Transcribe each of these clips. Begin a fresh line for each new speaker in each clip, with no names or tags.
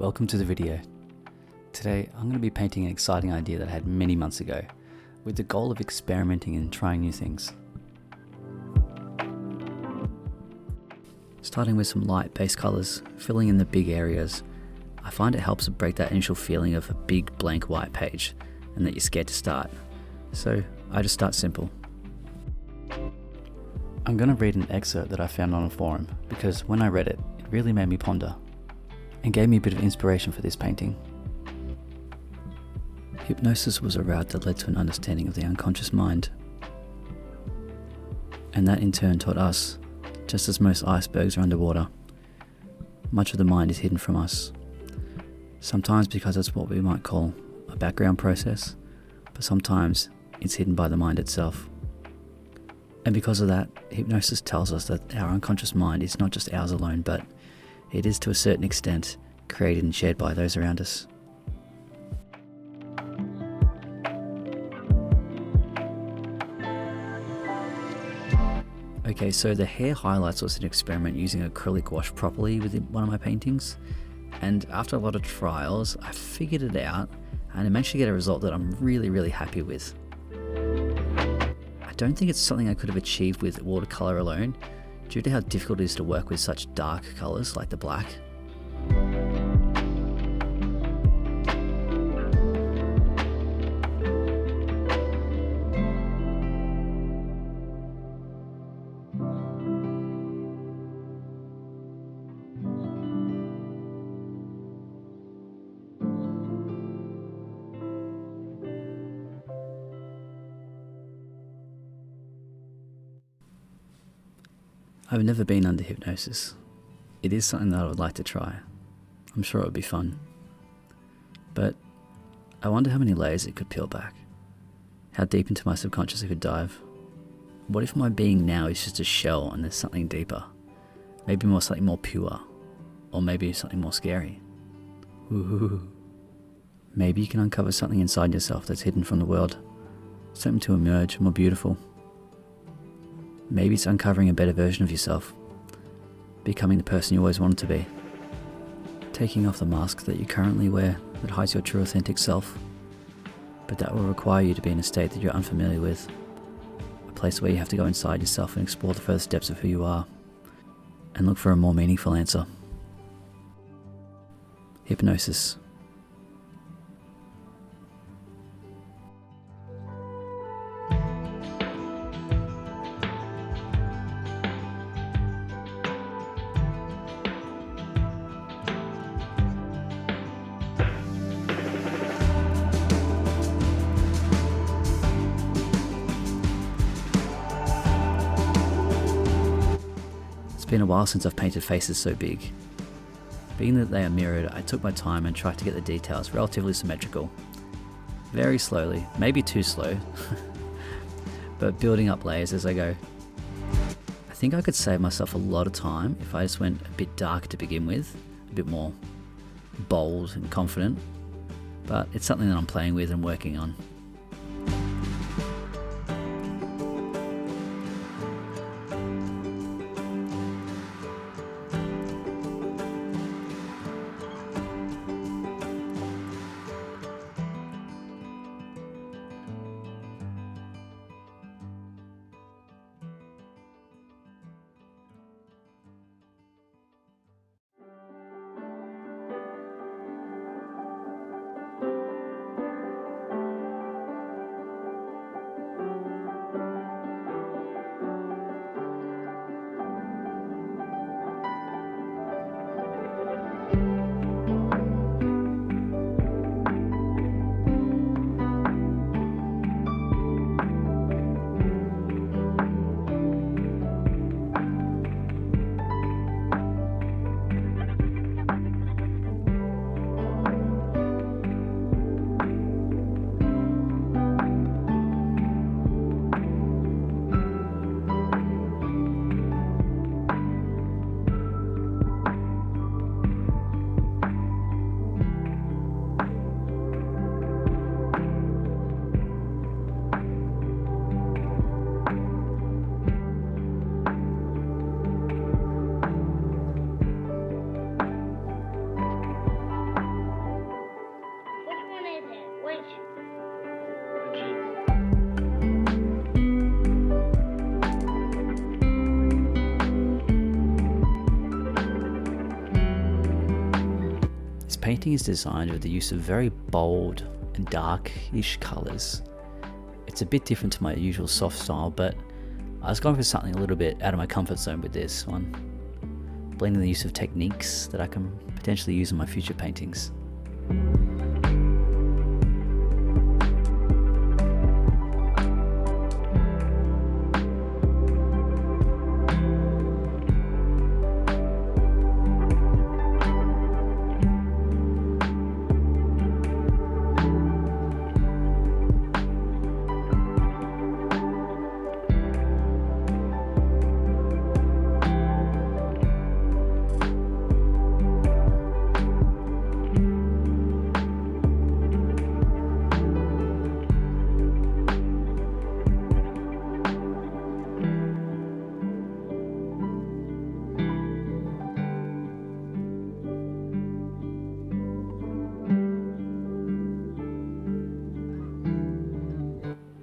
welcome to the video. Today I'm going to be painting an exciting idea that I had many months ago, with the goal of experimenting and trying new things. Starting with some light base colours, filling in the big areas, I find it helps to break that initial feeling of a big blank white page and that you're scared to start. So I just start simple. I'm going to read an excerpt that I found on a forum because when I read it, it really made me ponder and gave me a bit of inspiration for this painting. Hypnosis was a route that led to an understanding of the unconscious mind. And that in turn taught us, just as most icebergs are underwater, much of the mind is hidden from us. Sometimes because it's what we might call a background process, but sometimes it's hidden by the mind itself. And because of that, hypnosis tells us that our unconscious mind is not just ours alone, but it is to a certain extent created and shared by those around us. Okay, so the hair highlights was an experiment using acrylic wash properly with one of my paintings, and after a lot of trials I figured it out and I managed to get a result that I'm really happy with. I don't think it's something I could have achieved with watercolor alone, due to how difficult it is to work with such dark colours like the black. I've never been under hypnosis. It is something that I would like to try. I'm sure it would be fun. But I wonder how many layers it could peel back. How deep into my subconscious it could dive. What if my being now is just a shell and there's something deeper? Maybe something more pure. Or maybe something more scary. Ooh. Maybe you can uncover something inside yourself that's hidden from the world. Something to emerge more beautiful. Maybe it's uncovering a better version of yourself, becoming the person you always wanted to be, taking off the mask that you currently wear that hides your true authentic self, but that will require you to be in a state that you're unfamiliar with, a place where you have to go inside yourself and explore the first steps of who you are, and look for a more meaningful answer. Hypnosis. It's been a while since I've painted faces so big. Being that they are mirrored, I took my time and tried to get the details relatively symmetrical. Very slowly, maybe too slow, but building up layers as I go. I think I could save myself a lot of time if I just went a bit dark to begin with, a bit more bold and confident, but it's something that I'm playing with and working on.
Wait.
This painting is designed with the use of very bold and dark-ish colours. It's a bit different to my usual soft style, but I was going for something a little bit out of my comfort zone with this one, blending the use of techniques that I can potentially use in my future paintings.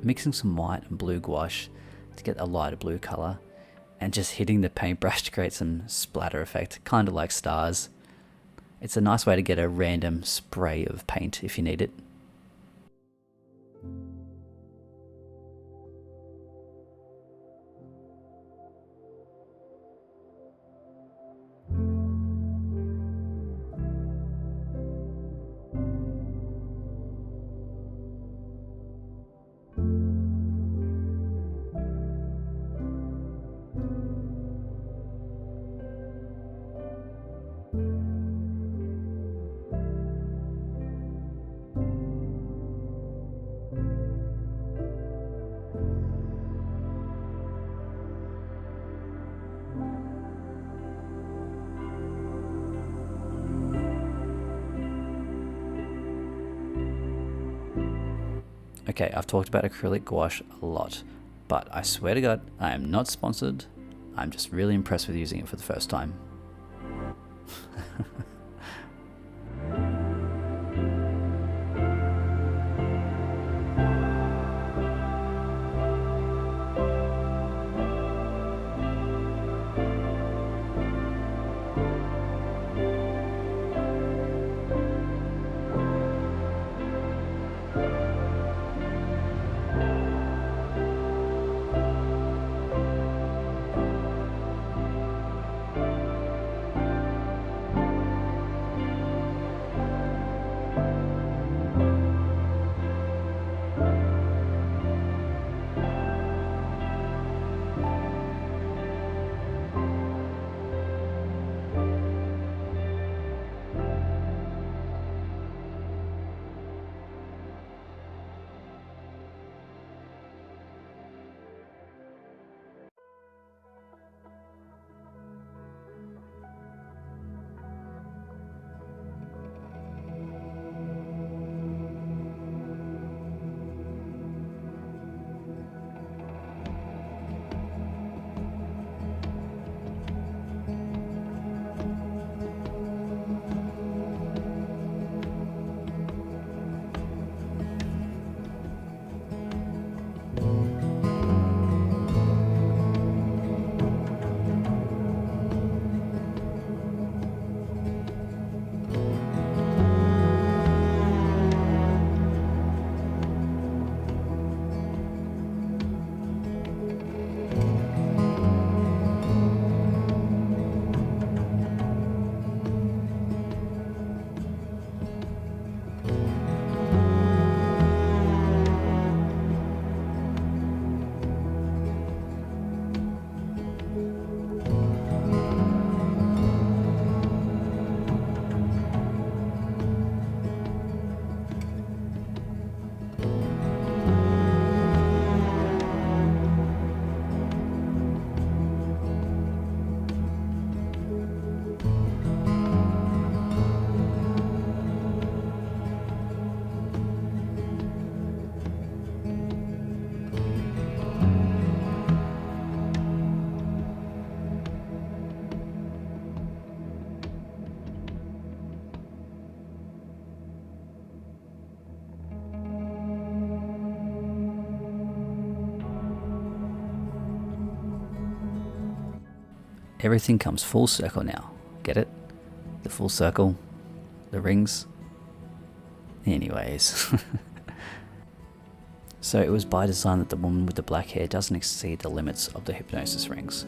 Mixing some white and blue gouache to get a lighter blue colour, and just hitting the paintbrush to create some splatter effect, kind of like stars. It's a nice way to get a random spray of paint if you need it. Okay, I've talked about acrylic gouache a lot, but I swear to God, I am not sponsored. I'm just really impressed with using it for the first time. Everything comes full circle now. Get it? The full circle, the rings. Anyways. So it was by design that the woman with the black hair doesn't exceed the limits of the hypnosis rings.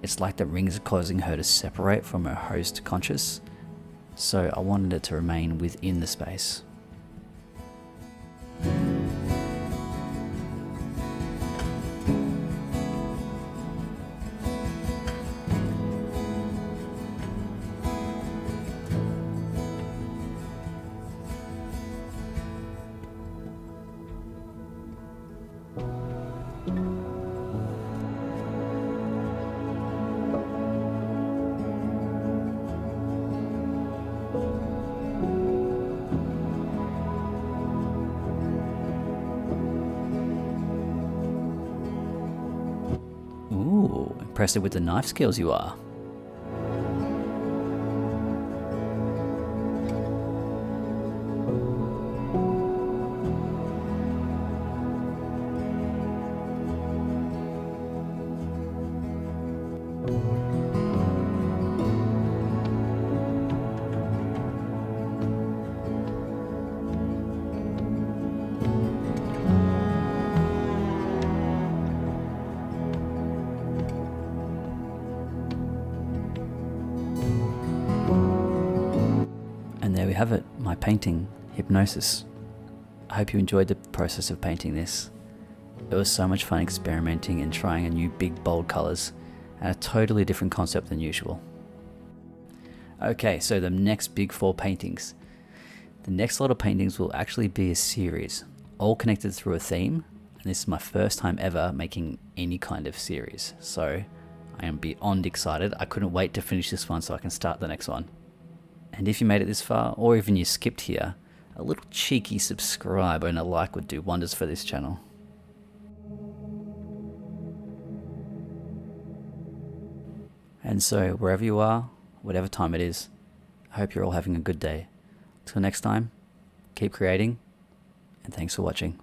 It's like the rings are causing her to separate from her host conscious, so I wanted it to remain within the space. Ooh, impressive with the knife skills you are. And there we have it, my painting, Hypnosis. I hope you enjoyed the process of painting this. It was so much fun experimenting and trying a new big bold colours and a totally different concept than usual. Okay, so the next big 4 paintings. The next lot of paintings will actually be a series, all connected through a theme, and this is my first time ever making any kind of series, so I am beyond excited. I couldn't wait to finish this one so I can start the next one. And if you made it this far, or even you skipped here, a little cheeky subscribe and a like would do wonders for this channel. And so, wherever you are, whatever time it is, I hope you're all having a good day. Till next time, keep creating, and thanks for watching.